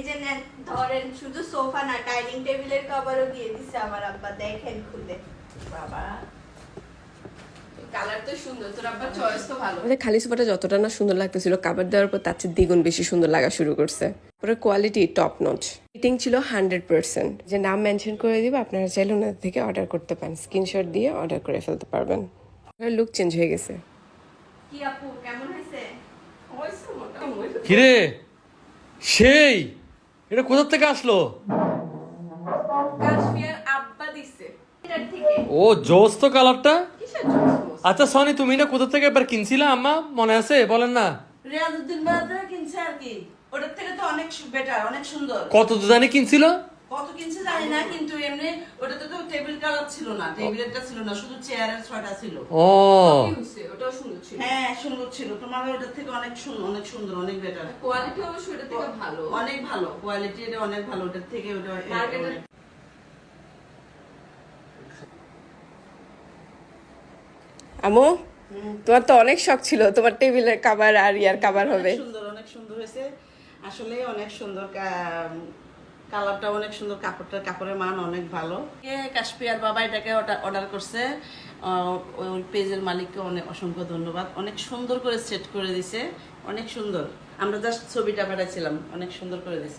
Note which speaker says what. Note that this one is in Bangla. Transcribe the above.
Speaker 1: এই যে নেন ধরেন, শুধু সোফা না ডাইনিং টেবিলের কভারও দিয়ে দিছে আমার আব্বা, দেখেন খুলে। বাবা
Speaker 2: কালার তো সুন্দর, তোর আব্বার চয়েস তো ভালো।
Speaker 3: আমাদের খালি সোফাটা যতটা না সুন্দর লাগতেছিল, কাভার দেওয়ার পর তার চেয়ে দ্বিগুণ বেশি সুন্দর লাগা শুরু করছে। পরে কোয়ালিটি টপ নচ, ফিটিং ছিল 100%। যে নাম মেনশন করে দিব, আপনারা চাইলে ওনাদের থেকে অর্ডার করতে পারেন, স্ক্রিনশট দিয়ে অর্ডার করে ফেলতে পারবেন। লুক চেঞ্জ হয়ে গেছে।
Speaker 1: কি আপু কেমন হয়েছে?
Speaker 2: হয়েছে মোটামুটি।
Speaker 4: কিরে সেই এটা কোথা থেকে আসলো?
Speaker 2: কাশ্মীর আব্বা দিছে।
Speaker 1: এটার থেকে
Speaker 4: ও জোস তো কালারটা।
Speaker 2: কিসের জুস?
Speaker 4: আচ্ছা সনি, তুমি না কোথা থেকে এবার কিনছিলে আম্মা, মনে আছে বলেন না?
Speaker 5: রিয়াজউদ্দিন বাজারে কিনছে আর কি, ওটার থেকে তো অনেক বেটার, অনেক সুন্দর।
Speaker 4: কত জানি কিনছিল?
Speaker 5: কত কিনছে জানি না, কিন্তু এমনি ওটাতে তো টেবিল কালার ছিল না, টেবিলেরটা ছিল না, শুধু চেয়ারের ছয়টা ছিল।
Speaker 4: ও
Speaker 2: কি হইছে? ওটাও সুন্দর ছিল।
Speaker 5: হ্যাঁ সুন্দর ছিল, তোমার ওটার থেকে অনেক সুন্দর, অনেক সুন্দর, অনেক বেটার,
Speaker 2: কোয়ালিটি অবশ্য এটা থেকে ভালো।
Speaker 5: অনেক ভালো কোয়ালিটি, এটা অনেক ভালো, ওটার থেকে ওটা
Speaker 2: মার্কেটের
Speaker 3: আমু, তোমার তো অনেক শখ ছিল তোমার টেবিলের কাভার আর ইয়ার কাভার হবে।
Speaker 5: সুন্দর, অনেক সুন্দর হয়েছে, আসলে অনেক সুন্দর, কালারটা অনেক সুন্দর, কাপড়ের মান অনেক ভালো। কাশ্মীর বাবা এটাকে অর্ডার করছে, ওই পেজের মালিককে অনেক অসংখ্য ধন্যবাদ, অনেক সুন্দর করে সেট করে দিছে, অনেক সুন্দর। আমরা জাস্ট ছবিটা পাঠাইছিলাম, অনেক সুন্দর করে দিছে।